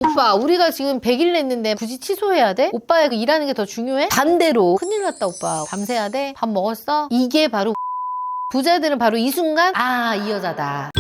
오빠 우리가 지금 100일 냈는데 굳이 취소해야 돼? 오빠의 그 일하는 게 더 중요해? 반대로 큰일 났다 오빠 밤새야 돼? 밥 먹었어? 이게 바로 부자들은 바로 이 순간 아 이 여자다.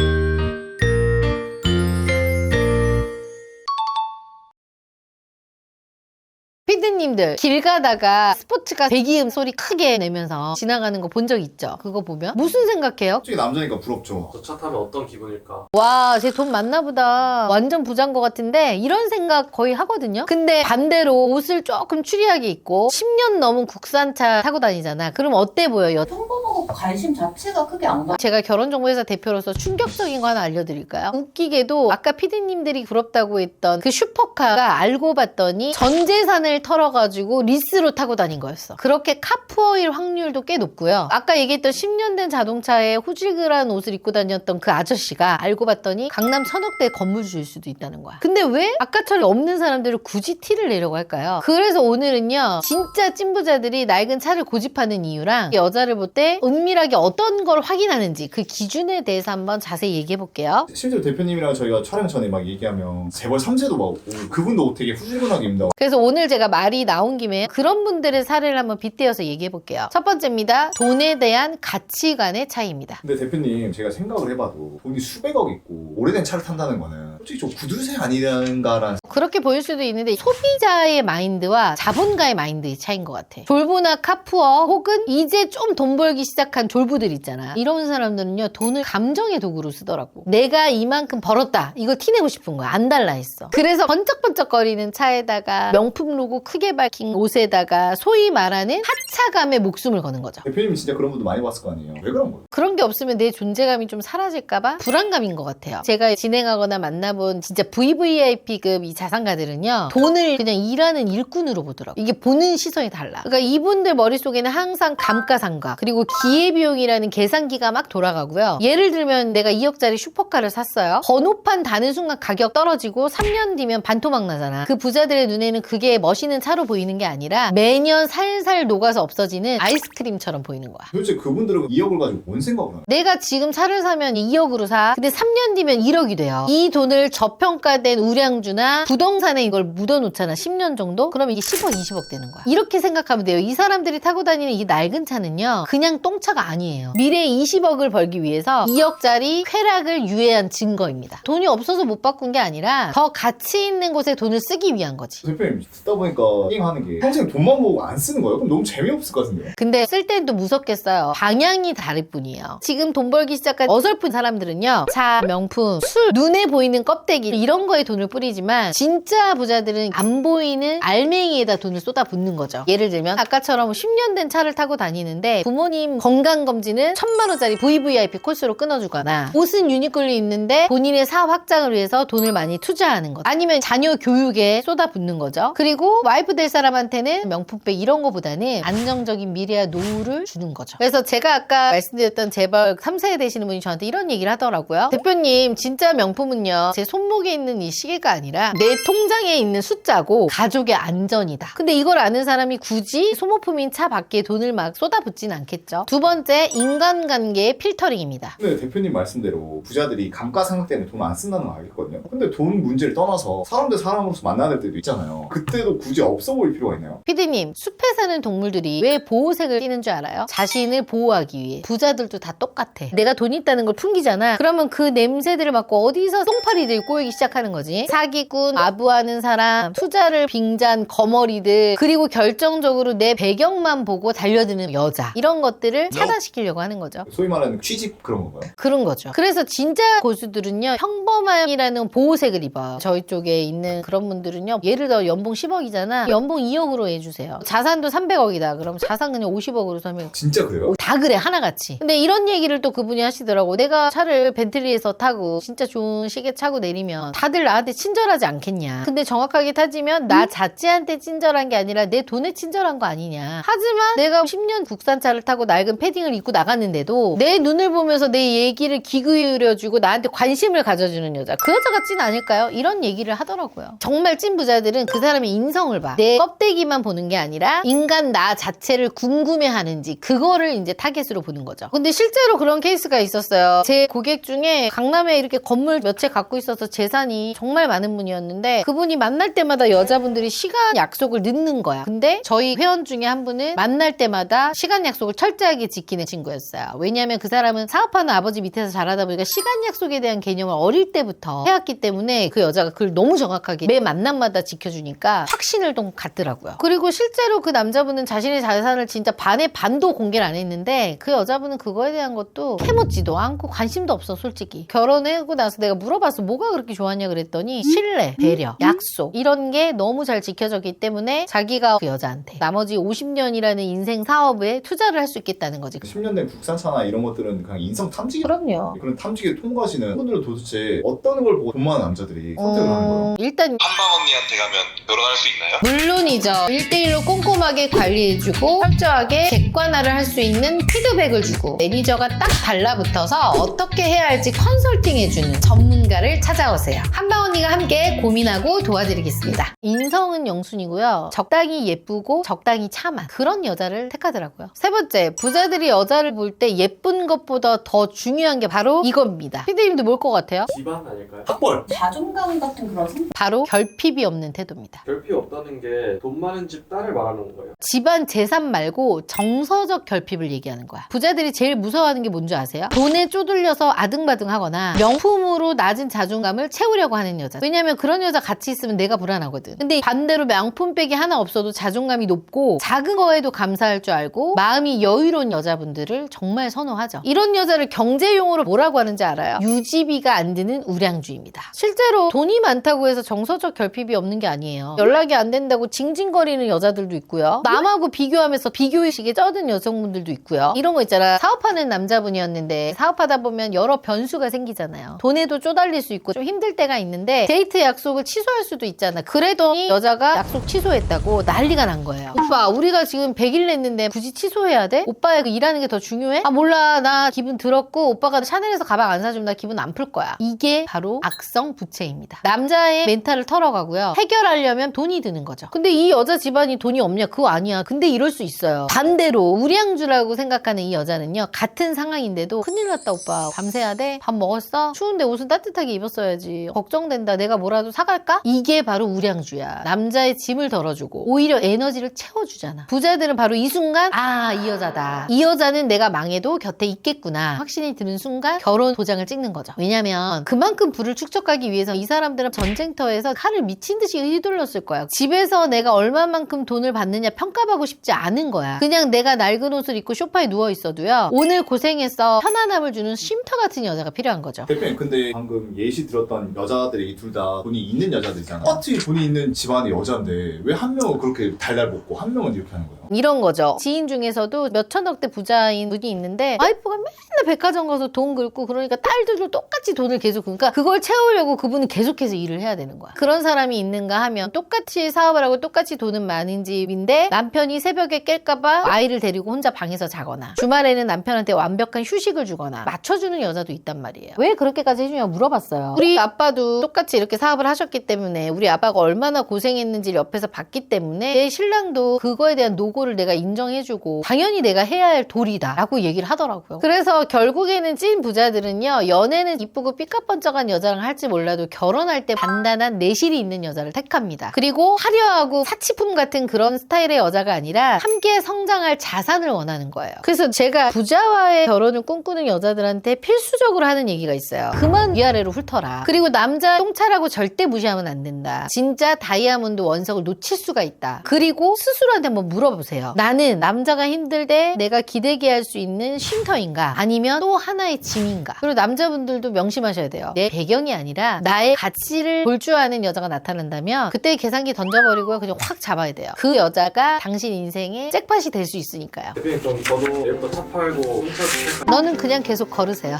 피디님들 길 가다가 스포츠카 배기음 소리 크게 내면서 지나가는 거 본 적 있죠? 그거 보면 무슨 생각해요? 솔직히 남자니까 부럽죠. 저 차 타면 어떤 기분일까? 와, 쟤 돈 많나 보다. 완전 부자인 것 같은데 이런 생각 거의 하거든요. 근데 반대로 옷을 조금 추리하게 입고 10년 넘은 국산차 타고 다니잖아. 그럼 어때 보여요? 평범하고 관심 자체가 크게 안 가. 제가 결혼정보회사 대표로서 충격적인 거 하나 알려드릴까요? 웃기게도 아까 피디님들이 부럽다고 했던 그 슈퍼카가 알고 봤더니 전 재산을 털어가지고 리스로 타고 다닌 거였어. 그렇게 카푸어일 확률도 꽤 높고요. 아까 얘기했던 10년 된 자동차에 후질그란 옷을 입고 다녔던 그 아저씨가 알고 봤더니 강남 천억대 건물주일 수도 있다는 거야. 근데 왜 아까처럼 없는 사람들을 굳이 티를 내려고 할까요? 그래서 오늘은요 진짜 찐부자들이 낡은 차를 고집하는 이유랑 여자를 볼 때 은밀하게 어떤 걸 확인하는지 그 기준에 대해서 한번 자세히 얘기해 볼게요. 실제로 대표님이랑 저희가 촬영 전에 막 얘기하면 재벌 3세도 막 오고 그분도 옷 되게 후줄근하게 입는다고. 그래서 오늘 제가 말이 나온 김에 그런 분들의 사례를 한번 빗대어서 얘기해 볼게요. 첫 번째입니다. 돈에 대한 가치관의 차이입니다. 근데 대표님 제가 생각을 해봐도 돈이 수백억 있고 오래된 차를 탄다는 거는 솔직히 좀 구두쇠 아니란가라는. 그렇게 보일 수도 있는데 소비자의 마인드와 자본가의 마인드의 차이인 것 같아. 졸부나 카푸어 혹은 이제 좀 돈 벌기 시작한 졸부들 있잖아. 이런 사람들은요 돈을 감정의 도구로 쓰더라고. 내가 이만큼 벌었다 이거 티내고 싶은 거야. 안 달라 했어. 그래서 번쩍번쩍거리는 차에다가 명품 로고 크게 밝힌 옷에다가 소위 말하는 하차감에 목숨을 거는 거죠. 대표님이 진짜 그런 분도 많이 봤을 거 아니에요. 왜 그런 거예요? 그런 게 없으면 내 존재감이 좀 사라질까봐 불안감인 것 같아요. 제가 진행하거나 만나본 진짜 VVIP급 이 자산가들은요 돈을 그냥 일하는 일꾼으로 보더라고요. 이게 보는 시선이 달라. 그러니까 이분들 머릿속에는 항상 감가상각 그리고 기회비용이라는 계산기가 막 돌아가고요. 예를 들면 내가 2억짜리 슈퍼카를 샀어요. 번호판 다는 순간 가격 떨어지고 3년 뒤면 반토막 나잖아. 그 부자들의 눈에는 그게 멋있는 차로 보이는 게 아니라 매년 살살 녹아서 없어지는 아이스크림처럼 보이는 거야. 도대체 그분들은 2억을 가지고 뭔 생각을 하나요? 내가 지금 차를 사면 2억으로 사. 근데 3년 뒤면 1억이 돼요. 이 돈을 저평가된 우량주나 부동산에 이걸 묻어놓잖아. 10년 정도? 그럼 이게 10억, 20억 되는 거야. 이렇게 생각하면 돼요. 이 사람들이 타고 다니는 이 낡은 차는요. 그냥 똥차가 아니에요. 미래에 20억을 벌기 위해서 2억짜리 쾌락을 유예한 증거입니다. 돈이 없어서 못 바꾼 게 아니라 더 가치 있는 곳에 돈을 쓰기 위한 거지. 대표님 듣다 보니까 하는 게 평생 돈만 보고 안 쓰는 거예요? 그럼 너무 재미없을 것 같은데요? 근데 쓸 땐 또 무섭겠어요. 방향이 다를 뿐이에요. 지금 돈 벌기 시작한 어설픈 사람들은요. 차, 명품, 술, 눈에 보이는 껍데기 이런 거에 돈을 뿌리지만 진짜 부자들은 안 보이는 알맹이에다 돈을 쏟아붓는 거죠. 예를 들면 아까처럼 10년 된 차를 타고 다니는데 부모님 건강검진은 1000만 원짜리 VVIP 코스로 끊어주거나 옷은 유니클로 입는데 본인의 사업 확장을 위해서 돈을 많이 투자하는 것 아니면 자녀 교육에 쏟아붓는 거죠. 그리고 와이프 될 사람한테는 명품백 이런 거보다는 안정적인 미래와 노후를 주는 거죠. 그래서 제가 아까 말씀드렸던 재벌 3세에 되시는 분이 저한테 이런 얘기를 하더라고요. 대표님 진짜 명품은요 제 손목에 있는 이 시계가 아니라 내 통장에 있는 숫자고 가족의 안전이다. 근데 이걸 아는 사람이 굳이 소모품인 차 밖에 돈을 막 쏟아붓진 않겠죠. 두 번째 인간관계의 필터링입니다. 근데 대표님 말씀대로 부자들이 감가상각 때문에 돈 안 쓴다는 거 알겠거든요. 근데 돈 문제를 떠나서 사람 대 사람으로서 만나야 될 때도 있잖아요. 그때도 굳이 없어 보일 필요가 있나요? 피디님 숲에 사는 동물들이 왜 보호색을 띠는 줄 알아요? 자신을 보호하기 위해. 부자들도 다 똑같아. 내가 돈 있다는 걸 풍기잖아. 그러면 그 냄새들을 맡고 어디서 똥파리들이 꼬이기 시작하는 거지. 사기꾼, 아부하는 사람, 투자를 빙자한 거머리들 그리고 결정적으로 내 배경만 보고 달려드는 여자 이런 것들을 차단시키려고 하는 거죠. 소위 말하는 취집 그런 건가요? 그런 거죠. 그래서 진짜 고수들은요 평범함이라는 보호색을 입어요. 저희 쪽에 있는 그런 분들은요 예를 들어 연봉 10억이잖아. 연봉 2억으로 해주세요. 자산도 300억이다. 그럼 자산 그냥 50억으로 사면 진짜 그래요? 다 그래 하나같이. 근데 이런 얘기를 또 그분이 하시더라고. 내가 차를 벤틀리에서 타고 진짜 좋은 시계 차고 내리면 다들 나한테 친절하지 않겠냐. 근데 정확하게 따지면 나 자체한테 친절한 게 아니라 내 돈에 친절한 거 아니냐. 하지만 내가 10년 국산차를 타고 낡은 패딩을 입고 나갔는데도 내 눈을 보면서 내 얘기를 귀 기울여주고 나한테 관심을 가져주는 여자. 그 여자가 찐 아닐까요? 이런 얘기를 하더라고요. 정말 찐 부자들은 그 사람의 인성을 봐. 내 껍데기만 보는 게 아니라 인간 나 자체를 궁금해하는지 그거를 이제 타겟으로 보는 거죠. 근데 실제로 그런 케이스가 있었어요. 제 고객 중에 강남에 이렇게 건물 몇 채 갖고 있었는데 있어서 재산이 정말 많은 분이었는데 그분이 만날 때마다 여자분들이 시간 약속을 늦는 거야. 근데 저희 회원 중에 한 분은 만날 때마다 시간 약속을 철저하게 지키는 친구였어요. 왜냐하면 그 사람은 사업하는 아버지 밑에서 자라다 보니까 시간 약속에 대한 개념을 어릴 때부터 해왔기 때문에 그 여자가 그걸 너무 정확하게 매 만남마다 지켜주니까 확신을 좀 갖더라고요. 그리고 실제로 그 남자분은 자신의 자산을 진짜 반의 반도 공개를 안 했는데 그 여자분은 그거에 대한 것도 캐묻지도 않고 관심도 없어 솔직히. 결혼하고 나서 내가 물어봤어. 뭐가 그렇게 좋았냐 그랬더니 신뢰, 배려, 약속 이런 게 너무 잘 지켜졌기 때문에 자기가 그 여자한테 나머지 50년이라는 인생 사업에 투자를 할 수 있겠다는 거지. 10년 된 국산차나 이런 것들은 그냥 인성 탐지기. 그럼요. 그런 탐지기에 통과하시는 분들은 도대체 어떤 걸 보고 돈 많은 남자들이 선택을 하는 거예요? 일단 한방 언니한테 가면 결혼할 수 있나요? 물론이죠. 1대1로 꼼꼼하게 관리해주고 철저하게 객관화를 할 수 있는 피드백을 주고 매니저가 딱 달라붙어서 어떻게 해야 할지 컨설팅해주는 전문가를 찾아오세요. 한방 언니가 함께 고민하고 도와드리겠습니다. 인성은 영순이고요. 적당히 예쁘고 적당히 참한 그런 여자를 택하더라고요. 세 번째, 부자들이 여자를 볼 때 예쁜 것보다 더 중요한 게 바로 이겁니다. 피디님도 뭘 것 같아요? 집안 아닐까요? 학벌! 자존감 같은 그런 성 바로 결핍이 없는 태도입니다. 결핍이 없다는 게 돈 많은 집 딸을 말하는 거예요. 집안 재산 말고 정서적 결핍을 얘기하는 거야. 부자들이 제일 무서워하는 게 뭔지 아세요? 돈에 쪼들려서 아등바등하거나 명품으로 낮은 자존감을 채우려고 하는 여자. 왜냐면 그런 여자 같이 있으면 내가 불안하거든. 근데 반대로 명품백이 하나 없어도 자존감이 높고 작은 거에도 감사할 줄 알고 마음이 여유로운 여자분들을 정말 선호하죠. 이런 여자를 경제용어로 뭐라고 하는지 알아요? 유지비가 안 드는 우량주입니다. 실제로 돈이 많다고 해서 정서적 결핍이 없는 게 아니에요. 연락이 안 된다고 징징거리는 여자들도 있고요. 남하고 비교하면서 비교의식에 쩌든 여성분들도 있고요. 이런 거 있잖아. 사업하는 남자분이었는데 사업하다 보면 여러 변수가 생기잖아요. 돈에도 쪼달릴 수 있고 좀 힘들 때가 있는데 데이트 약속을 취소할 수도 있잖아. 그래도 여자가 약속 취소했다고 난리가 난 거예요. 오빠 우리가 지금 100일 냈는데 굳이 취소해야 돼? 오빠의 그 일하는 게 더 중요해? 아 몰라 나 기분 들었고 오빠가 샤넬에서 가방 안 사주면 나 기분 안 풀 거야. 이게 바로 악성 부채입니다. 남자의 멘탈을 털어가고요. 해결하려면 돈이 드는 거죠. 근데 이 여자 집안이 돈이 없냐? 그거 아니야. 근데 이럴 수 있어요. 반대로 우량주라고 생각하는 이 여자는요. 같은 상황인데도 큰일 났다 오빠. 밤새야 돼? 밥 먹었어? 추운데 옷은 따뜻하게 입었어야지. 걱정된다. 내가 뭐라도 사갈까? 이게 바로 우량주야. 남자의 짐을 덜어주고 오히려 에너지를 채워주잖아. 부자들은 바로 이 순간 아, 이 여자다. 이 여자는 내가 망해도 곁에 있겠구나. 확신이 드는 순간 결혼 도장을 찍는 거죠. 왜냐면 그만큼 부를 축적하기 위해서 이 사람들은 전쟁터에서 칼을 미친 듯이 휘둘렀을 거야. 집에서 내가 얼마만큼 돈을 받느냐 평가받고 싶지 않은 거야. 그냥 내가 낡은 옷을 입고 소파에 누워 있어도요. 오늘 고생해서 편안함을 주는 쉼터 같은 여자가 필요한 거죠. 대표님 근데 방금 예시 들었던 여자들이 둘 다 돈이 있는 여자들이잖아. 똑같이 돈이 있는 집안의 여자인데 왜 한 명은 그렇게 달달 볶고 한 명은 이렇게 하는 거예요? 이런 거죠. 지인 중에서도 몇 천억대 부자인 분이 있는데 와이프가 맨날 백화점 가서 돈 긁고 그러니까 딸들도 똑같이 돈을 계속 그러니까 그걸 채우려고 그분은 계속해서 일을 해야 되는 거야. 그런 사람이 있는가 하면 똑같이 사업을 하고 똑같이 돈은 많은 집인데 남편이 새벽에 깰까봐 아이를 데리고 혼자 방에서 자거나 주말에는 남편한테 완벽한 휴식을 주거나 맞춰주는 여자도 있단 말이에요. 왜 그렇게까지 해주냐고 물어봤어요. 우리 아빠도 똑같이 이렇게 사업을 하셨기 때문에 우리 아빠가 얼마나 고생했는지를 옆에서 봤기 때문에 내 신랑도 그거에 대한 노고를 내가 인정해주고 당연히 내가 해야 할 도리다 라고 얘기를 하더라고요. 그래서 결국에는 찐 부자들은요. 연애는 이쁘고 삐까뻔쩍한 여자랑 할지 몰라도 결혼할 때 단단한 내실이 있는 여자를 택합니다. 그리고 화려하고 사치품 같은 그런 스타일의 여자가 아니라 함께 성장할 자산을 원하는 거예요. 그래서 제가 부자와의 결혼을 꿈꾸는 여자들한테 필수적으로 하는 얘기가 있어요. 그만 위아래로 훑어라. 그리고 남자 똥차라고 절대 무시하면 안 된다. 진짜 다이아몬드 원석을 놓칠 수가 있다. 그리고 스스로한테 한번 물어보세요. 나는 남자가 힘들 때 내가 기대게 할 수 있는 쉼터인가? 아니면 또 하나의 짐인가? 그리고 남자분들도 명심하셔야 돼요. 내 배경이 아니라 나의 가치를 볼 줄 아는 여자가 나타난다면 그때 계산기 던져버리고 그냥 확 잡아야 돼요. 그 여자가 당신 인생의 잭팟이 될 수 있으니까요. 대표님 그럼 저도 내일부터 차 팔고 훔쳐주실까요? 너는 그냥 계속 걸으세요.